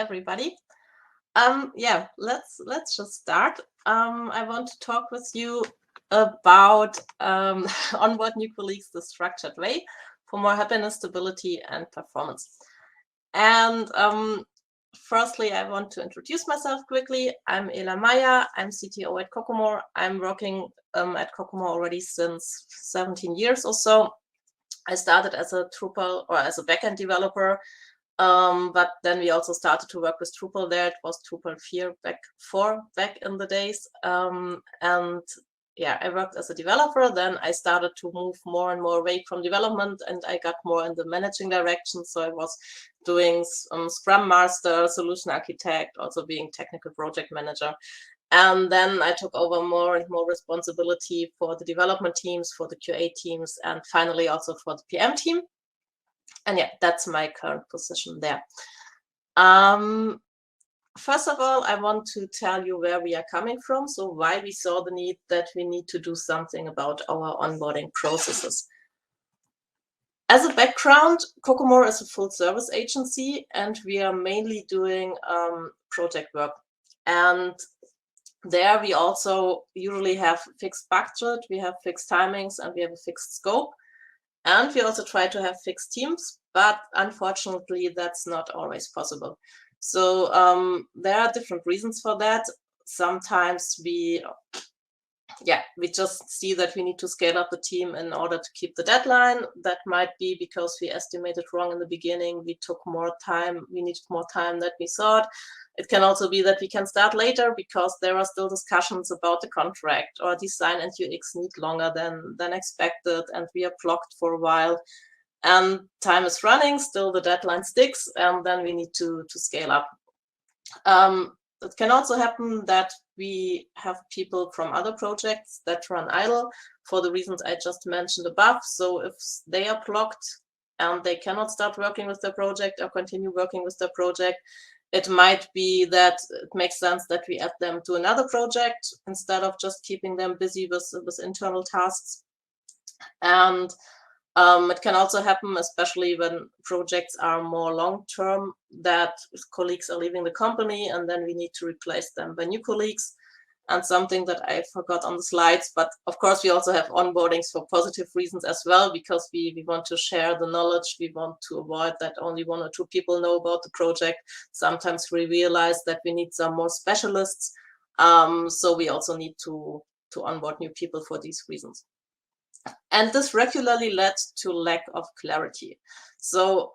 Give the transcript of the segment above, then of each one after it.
everybody. Yeah, let's just start. I want to talk with you about onboard new colleagues the structured way for more happiness, stability, and performance. And firstly, I want to introduce myself quickly. I'm Ela Meyer. I'm CTO at Kokomore. I'm working at Kokomore already since 17 years or so. I started as a Drupal or as a backend developer. But then we also started to work with Drupal there. It was Drupal 4 back in the days. And yeah, I worked as a developer. Then I started to move more and more away from development, and I got more in the managing direction. So I was doing Scrum Master, Solution Architect, also being technical project manager. And then I took over more and more responsibility for the development teams, for the QA teams, and finally also for the PM team. And yeah, that's my current position there. First of all, I want to tell you where we are coming from. So why we saw the need that we need to do something about our onboarding processes. As a background, Kokomore is a full service agency, and we are mainly doing project work. And there we also usually have fixed budget, we have fixed timings, and we have a fixed scope. And we also try to have fixed teams, but unfortunately, that's not always possible. So there are different reasons for that. Sometimes we just see that we need to scale up the team in order to keep the deadline. That might be because we estimated wrong in the beginning. We took more time. We needed more time than we thought. It can also be that we can start later because there are still discussions about the contract, or design and UX need longer than expected, and we are blocked for a while. And time is running, still the deadline sticks, and then we need to scale up. It can also happen that we have people from other projects that run idle for the reasons I just mentioned above. So if they are blocked and they cannot start working with the project or continue working with the project, it might be that it makes sense that we add them to another project instead of just keeping them busy with internal tasks. And it can also happen, especially when projects are more long-term, that colleagues are leaving the company and then we need to replace them by new colleagues. And something that I forgot on the slides, but of course we also have onboardings for positive reasons as well, because we want to share the knowledge. We want to avoid that only 1 or 2 people know about the project. Sometimes we realize that we need some more specialists. So we also need to onboard new people for these reasons. And this regularly led to lack of clarity. So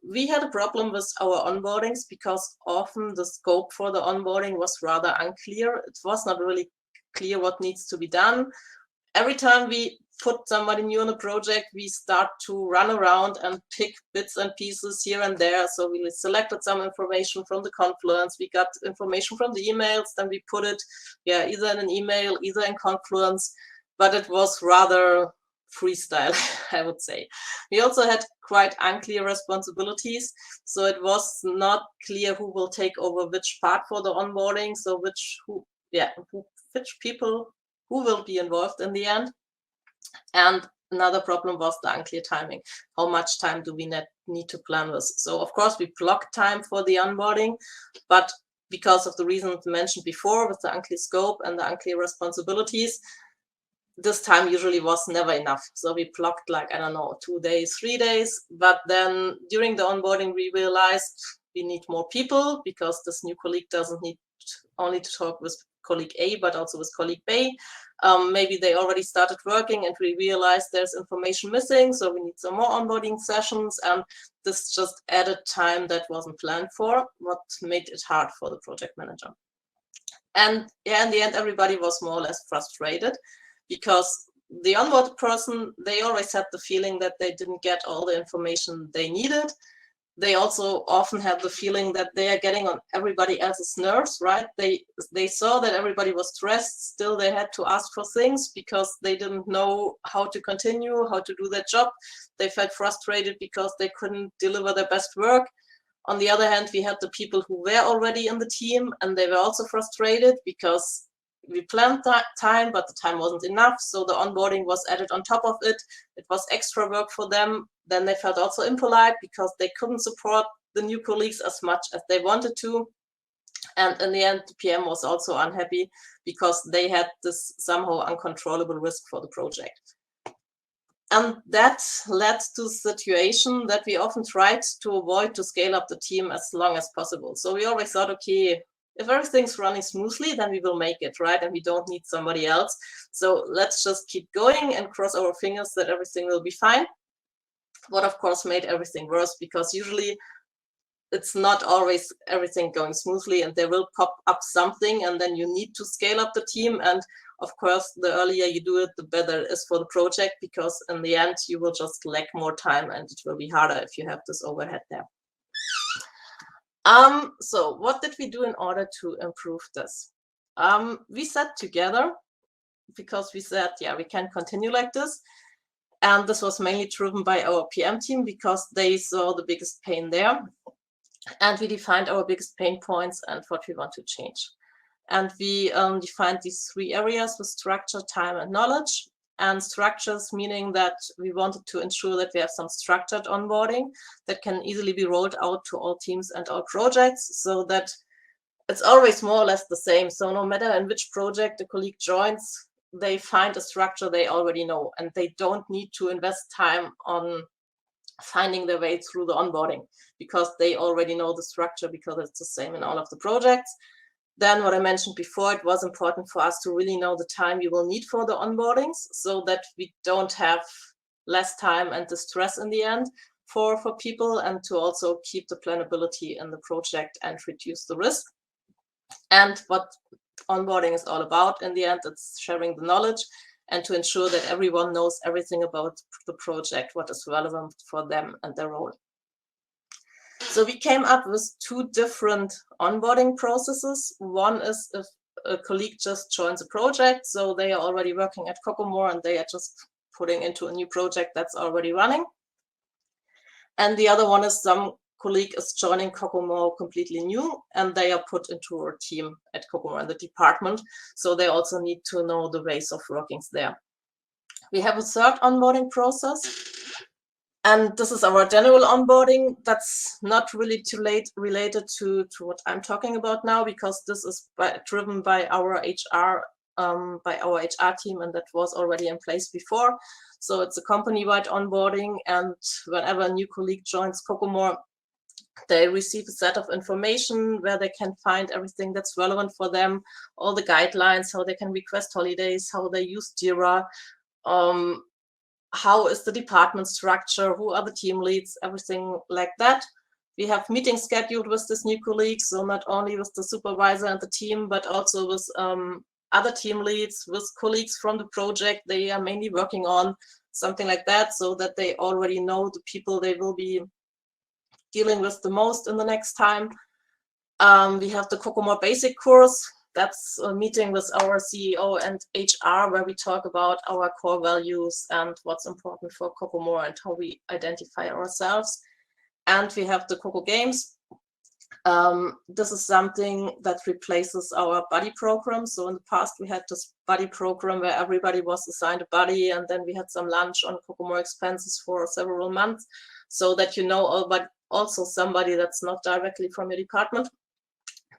we had a problem with our onboardings because often the scope for the onboarding was rather unclear. It was not really clear what needs to be done. Every time we put somebody new on a project, we start to run around and pick bits and pieces here and there. So we selected some information from the Confluence. We got information from the emails, then we put it either in an email, either in Confluence. But it was rather freestyle, I would say. We also had quite unclear responsibilities. So it was not clear who will take over which part for the onboarding. So which people who will be involved in the end. And another problem was the unclear timing. How much time do we need to plan with? So of course we blocked time for the onboarding, but because of the reasons mentioned before with the unclear scope and the unclear responsibilities, this time usually was never enough. So we blocked 2 days, 3 days. But then during the onboarding, we realized we need more people because this new colleague doesn't need only to talk with colleague A, but also with colleague B. Maybe they already started working and we realized there's information missing. So we need some more onboarding sessions. And this just added time that wasn't planned for, what made it hard for the project manager. And in the end, everybody was more or less frustrated, because the onboard person, they always had the feeling that they didn't get all the information they needed. They also often had the feeling that they are getting on everybody else's nerves, right? They saw that everybody was stressed. Still, they had to ask for things because they didn't know how to continue, how to do their job. They felt frustrated because they couldn't deliver their best work. On the other hand, we had the people who were already in the team, and they were also frustrated because we planned that time, but the time wasn't enough. So the onboarding was added on top of it. It was extra work for them. Then they felt also impolite because they couldn't support the new colleagues as much as they wanted to. And in the end, the PM was also unhappy because they had this somehow uncontrollable risk for the project. And that led to the situation that we often tried to avoid to scale up the team as long as possible. So we always thought, okay, if everything's running smoothly, then we will make it, right? And we don't need somebody else. So let's just keep going and cross our fingers that everything will be fine. What of course made everything worse, because usually it's not always everything going smoothly, and there will pop up something, and then you need to scale up the team. And of course, the earlier you do it, the better it is for the project, because in the end, you will just lack more time and it will be harder if you have this overhead there. So what did we do in order to improve this? We sat together because we said, yeah, we can continue like this. And this was mainly driven by our PM team because they saw the biggest pain there. And we defined our biggest pain points and what we want to change. And we defined these 3 areas with structure, time, and knowledge. And structures meaning that we wanted to ensure that we have some structured onboarding that can easily be rolled out to all teams and all projects, so that it's always more or less the same. So no matter in which project a colleague joins, they find a structure they already know, and they don't need to invest time on finding their way through the onboarding because they already know the structure, because it's the same in all of the projects. Then what I mentioned before, it was important for us to really know the time you will need for the onboardings, so that we don't have less time and the stress in the end for people, and to also keep the planability in the project and reduce the risk. And what onboarding is all about in the end, it's sharing the knowledge and to ensure that everyone knows everything about the project, what is relevant for them and their role. So we came up with 2 different onboarding processes. One is if a colleague just joins a project, so they are already working at Kokomore and they are just putting into a new project that's already running. And the other one is some colleague is joining Kokomore completely new, and they are put into a team at Kokomore in the department. So they also need to know the ways of workings there. We have a 3rd onboarding process. And this is our general onboarding. That's not really related to what I'm talking about now, because this is driven by our HR team, and that was already in place before. So it's a company-wide onboarding, and whenever a new colleague joins Kokomore, they receive a set of information where they can find everything that's relevant for them, all the guidelines, how they can request holidays, how they use Jira, how is the department structure, who are the team leads, everything like that. We have meetings scheduled with this new colleague, so not only with the supervisor and the team, but also with other team leads, with colleagues from the project they are mainly working on, something like that, so that they already know the people they will be dealing with the most in the next time. We have the Kokomore Basic course. That's a meeting with our CEO and HR where we talk about our core values and what's important for Kokomore and how we identify ourselves. And we have the Koko Games. This is something that replaces our buddy program. So in the past, we had this buddy program where everybody was assigned a buddy, and then we had some lunch on Kokomore expenses for several months, so that you know, but also somebody that's not directly from your department.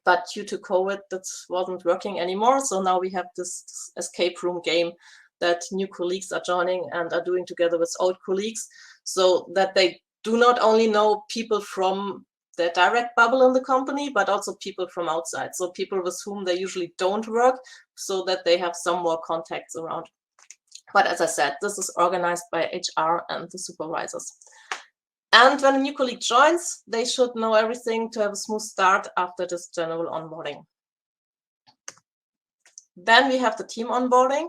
But due to COVID, that wasn't working anymore. So now we have this escape room game that new colleagues are joining and are doing together with old colleagues, so that they do not only know people from their direct bubble in the company, but also people from outside. So people with whom they usually don't work, so that they have some more contacts around. But as I said, this is organized by HR and the supervisors. And when a new colleague joins, they should know everything to have a smooth start after this general onboarding. Then we have the team onboarding.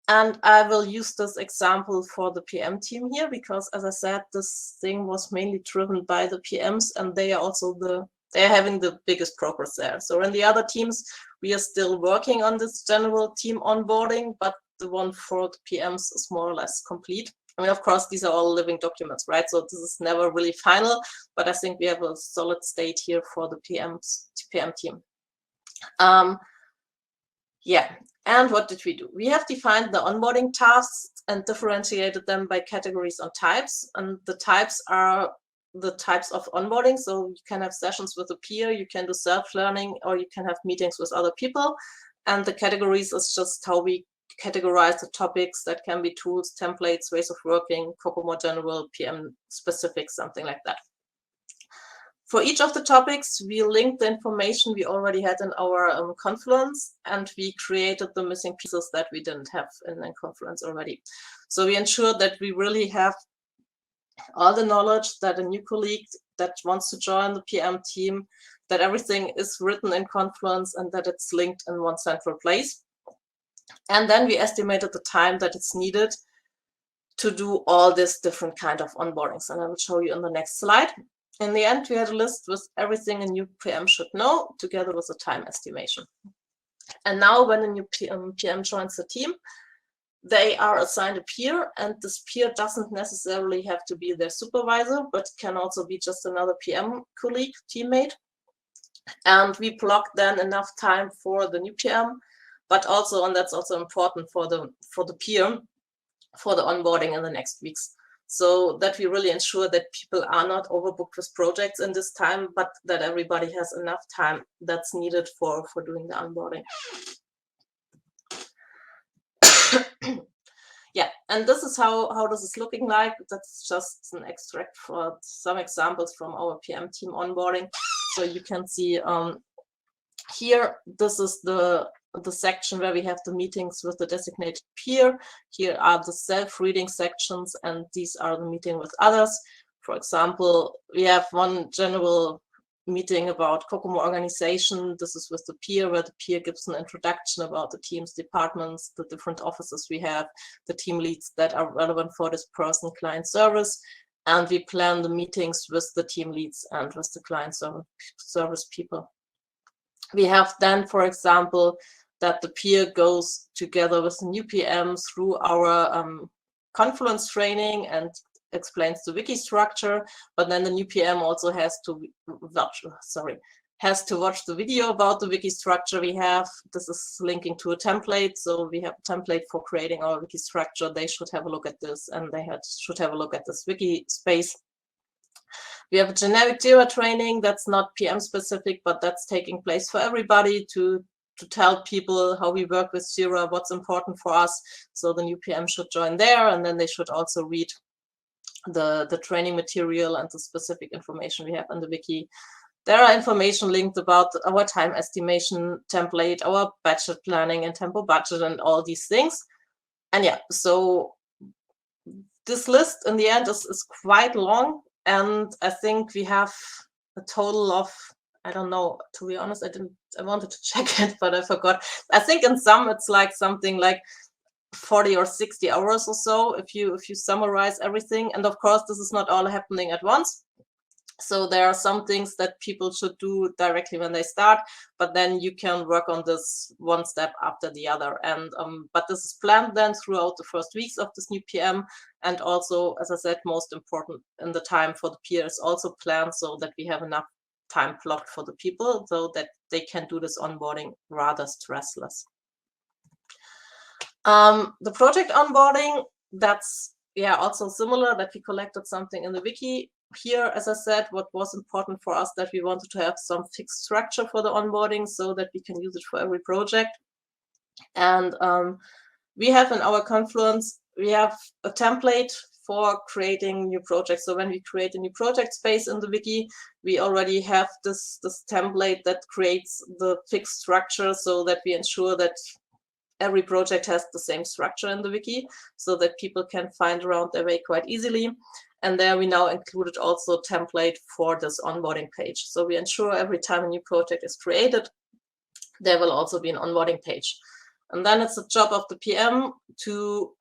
And I will use this example for the PM team here, because as I said, this thing was mainly driven by the PMs, and they are also they're having the biggest progress there. So in the other teams, we are still working on this general team onboarding, but the one for the PMs is more or less complete. I mean, of course, these are all living documents, right? So this is never really final, but I think we have a solid state here for the PM team. Yeah, and what did we do? We have defined the onboarding tasks and differentiated them by categories and types. And the types are the types of onboarding. So you can have sessions with a peer, you can do self-learning, or you can have meetings with other people. And the categories is just how we categorize the topics. That can be tools, templates, ways of working, Kokomo general, PM specific, something like that. For each of the topics, we linked the information we already had in our Confluence, and we created the missing pieces that we didn't have in Confluence already. So we ensured that we really have all the knowledge that a new colleague that wants to join the PM team, that everything is written in Confluence and that it's linked in one central place. And then we estimated the time that it's needed to do all this different kind of onboardings. And I will show you in the next slide. In the end, we had a list with everything a new PM should know, together with a time estimation. And now when a new PM joins the team, they are assigned a peer, and this peer doesn't necessarily have to be their supervisor, but can also be just another PM colleague, teammate. And we block then enough time for the new PM, but also, and that's also important for the peer, for the onboarding in the next weeks. So that we really ensure that people are not overbooked with projects in this time, but that everybody has enough time that's needed for doing the onboarding. Yeah, and this is how this is looking like. That's just an extract for some examples from our PM team onboarding. So you can see here, this is the section where we have the meetings with the designated peer. Here are the self-reading sections, and these are the meeting with others. For example, we have one general meeting about Kokomo organization. This is with the peer, where the peer gives an introduction about the teams, departments, the different offices we have, the team leads that are relevant for this person, client service. And we plan the meetings with the team leads and with the client service people. We have then, for example, that the peer goes together with the new PM through our Confluence training and explains the wiki structure, but then the new PM also has to watch the video about the wiki structure we have. This is linking to a template, so we have a template for creating our wiki structure. They should have a look at this, and they should have a look at this wiki space. We have a generic Jira training that's not PM specific, but that's taking place for everybody to tell people how we work with Jira, what's important for us. So the new PM should join there, and then they should also read the training material and the specific information we have in the wiki. There are information linked about our time estimation template, our budget planning and tempo budget, and all these things. And yeah, so this list in the end is quite long, and I think we have a total of, I don't know, to be honest, I wanted to check it, but I forgot. I think in some it's like something like 40 or 60 hours or so if you summarize everything. And of course, this is not all happening at once. So there are some things that people should do directly when they start, but then you can work on this one step after the other. And but this is planned then throughout the first weeks of this new PM. And also, as I said, most important in the time for the peer is also planned so that we have enough time blocked for the people so that they can do this onboarding rather stressless. The project onboarding, that's also similar, that we collected something in the wiki. Here, as I said, what was important for us, that we wanted to have some fixed structure for the onboarding so that we can use it for every project. And we have in our Confluence, we have a template for creating new projects. So when we create a new project space in the wiki, we already have this template that creates the fixed structure so that we ensure that every project has the same structure in the wiki so that people can find around their way quite easily. And there we now included also a template for this onboarding page. So we ensure every time a new project is created, there will also be an onboarding page. And then it's the job of the PM to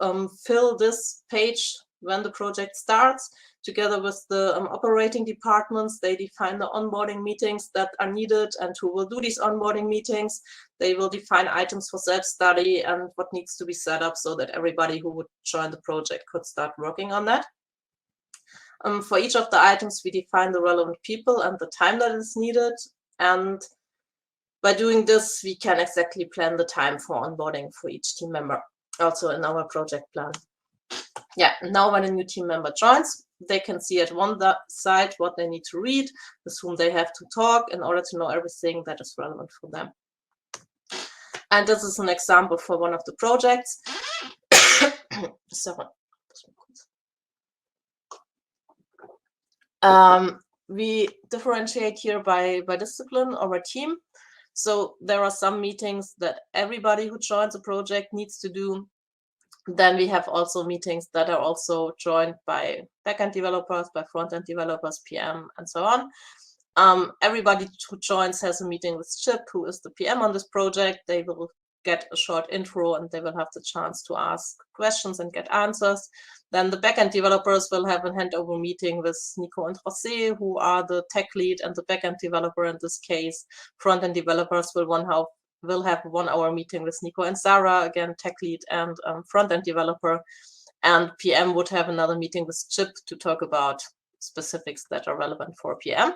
fill this page when the project starts. Together with the operating departments, they define the onboarding meetings that are needed and who will do these onboarding meetings. They will define items for self-study and what needs to be set up so that everybody who would join the project could start working on that. For each of the items, we define the relevant people and the time that is needed. And by doing this, we can exactly plan the time for onboarding for each team member, also in our project plan. Yeah, now when a new team member joins, They can see at one side what they need to read, with whom they have to talk in order to know everything that is relevant for them. And this is an example for one of the projects. Sorry. We differentiate here by discipline or by team. So there are some meetings that everybody who joins a project needs to do. Then we have also meetings that are also joined by backend developers, by frontend developers, PM, and so on. Everybody who joins has a meeting with Chip, who is the PM on this project. They will get a short intro and they will have the chance to ask questions and get answers. Then the backend developers will have a handover meeting with Nico and Jose, who are the tech lead and the backend developer in this case. Frontend developers will have a 1 hour meeting with Nico and Sarah, again, tech lead and front-end developer. And PM would have another meeting with Chip to talk about specifics that are relevant for PM.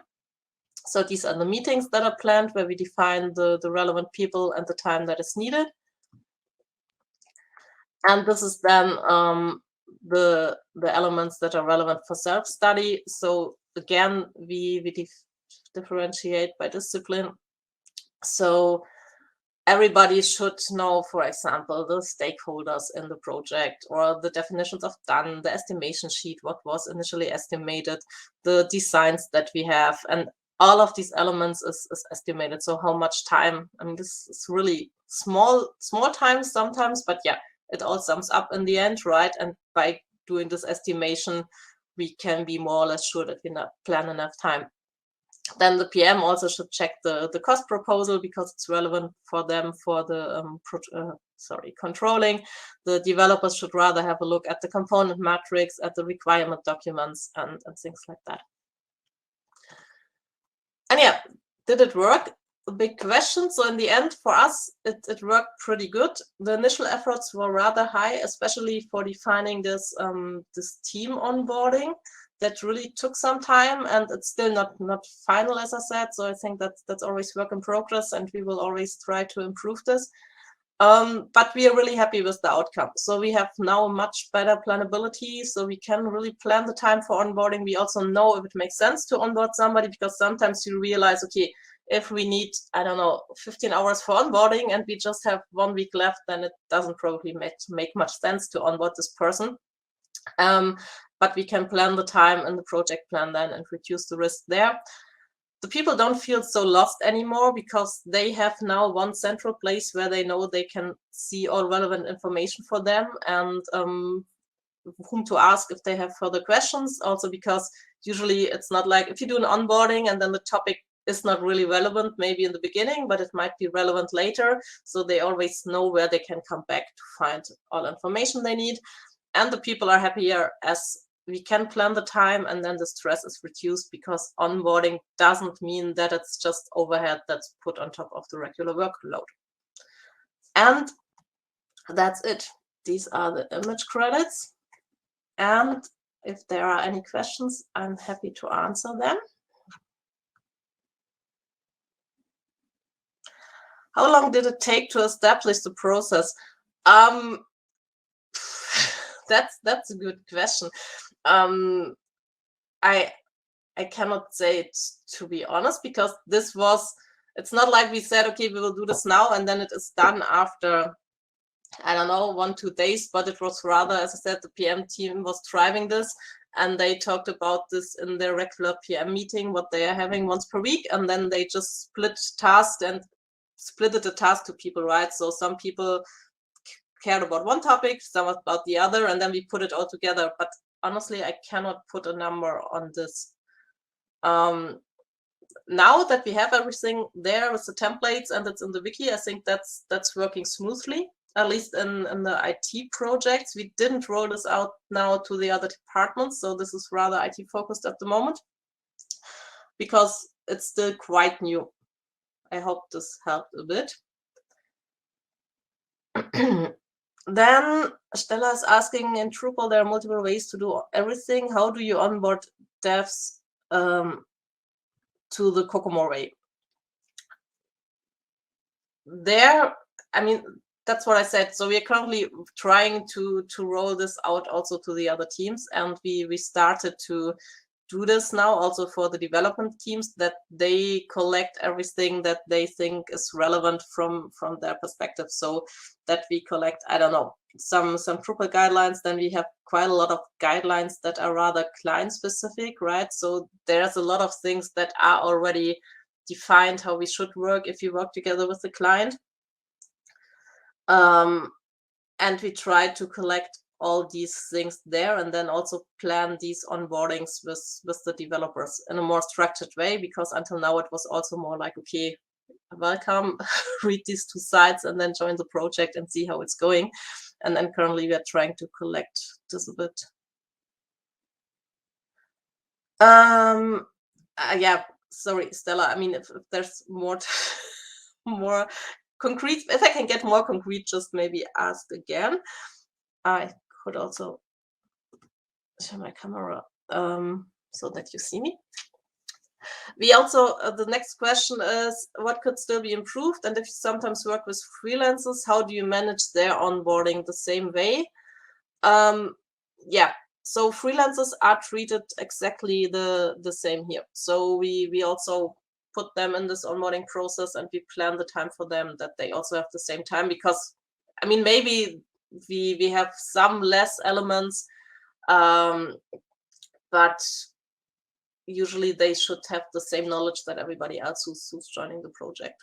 So these are the meetings that are planned where we define the relevant people and the time that is needed. And this is then the elements that are relevant for self-study. So again, we differentiate by discipline. So everybody should know, for example, the stakeholders in the project, or the definitions of done, the estimation sheet, what was initially estimated, the designs that we have, and all of these elements is estimated. So how much time? I mean, this is really small time sometimes, but yeah, it all sums up in the end, right? And by doing this estimation, we can be more or less sure that we plan enough time. Then the PM also should check the cost proposal because it's relevant for them for the controlling. The developers should rather have a look at the component matrix, at the requirement documents, and things like that. And yeah, did it work? A big question. So in the end, for us, it worked pretty good. The initial efforts were rather high, especially for defining this team onboarding. That really took some time, and it's still not final, as I said. So I think that's always work in progress, and we will always try to improve this. But we are really happy with the outcome. So we have now much better planability, so we can really plan the time for onboarding. We also know if it makes sense to onboard somebody, because sometimes you realize, okay, if we need, I don't know, 15 hours for onboarding and we just have 1 week left, then it doesn't probably make much sense to onboard this person. But we can plan the time in the project plan then and reduce the risk there. The people don't feel so lost anymore because they have now one central place where they know they can see all relevant information for them, and whom to ask if they have further questions. Also because usually it's not like if you do an onboarding and then the topic is not really relevant maybe in the beginning, but it might be relevant later. So they always know where they can come back to find all information they need. And the people are happier as we can plan the time, and then the stress is reduced because onboarding doesn't mean that it's just overhead that's put on top of the regular workload. And that's it. These are the image credits. And if there are any questions, I'm happy to answer them. How long did it take to establish the process? That's a good question. I cannot say it, to be honest, because it's not like we said, okay, we will do this now and then it is done after, I don't know, 1-2 days, but it was rather, as I said, the PM team was driving this, and they talked about this in their regular PM meeting, what they are having once per week, and then they just split tasks and splitted the task to people, right? So some people cared about one topic, some about the other, and then we put it all together. But honestly, I cannot put a number on this. Now that we have everything there with the templates and it's in the wiki, I think that's working smoothly, at least in the IT projects. We didn't roll this out now to the other departments, so this is rather IT focused at the moment because it's still quite new. I hope this helped a bit. Then Stella is asking, in Drupal, there are multiple ways to do everything. How do you onboard devs to the Kokomo way? There, I mean, that's what I said. So we are currently trying to roll this out also to the other teams, and we started to do this now also for the development teams, that they collect everything that they think is relevant from their perspective. So that we collect, I don't know, some Drupal guidelines, then we have quite a lot of guidelines that are rather client specific, right? So there's a lot of things that are already defined how we should work if you work together with the client. And we try to collect all these things there, and then also plan these onboardings with the developers in a more structured way, because until now it was also more like, okay, welcome, read these 2 sites and then join the project and see how it's going. And then currently we are trying to collect this a bit. Yeah, sorry, Stella. I mean, if there's more more concrete, if I can get more concrete, just maybe ask again. I could also share my camera so that you see me. We also, the next question is, what could still be improved? And if you sometimes work with freelancers, how do you manage their onboarding the same way? Yeah, so freelancers are treated exactly the same here. So we also put them in this onboarding process, and we plan the time for them that they also have the same time, because I mean, maybe we have some less elements, but usually they should have the same knowledge that everybody else who's joining the project.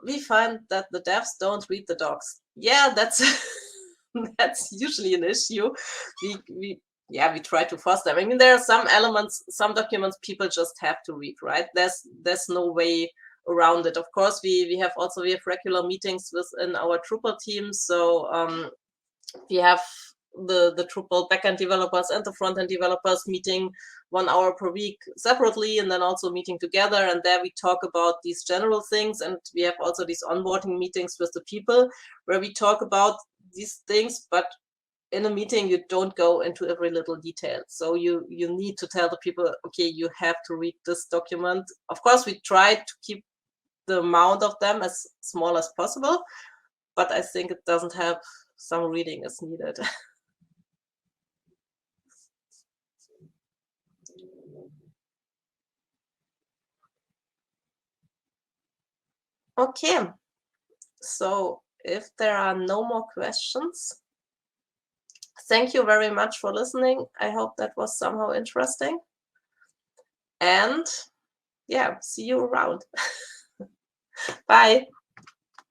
We find that the devs don't read the docs. Yeah, that's that's usually an issue. We try to force them. I mean, there are some elements, some documents people just have to read, right? There's no way around it. Of course, we have regular meetings within our Drupal team. So we have the Drupal backend developers and the front-end developers meeting 1 hour per week separately, and then also meeting together. And there we talk about these general things. And we have also these onboarding meetings with the people where we talk about these things, but in a meeting you don't go into every little detail. So you need to tell the people, okay, you have to read this document. Of course, we try to keep the amount of them as small as possible, but I think it doesn't have, some reading is needed. Okay, so if there are no more questions, thank you very much for listening. I hope that was somehow interesting. And yeah, see you around. Bye.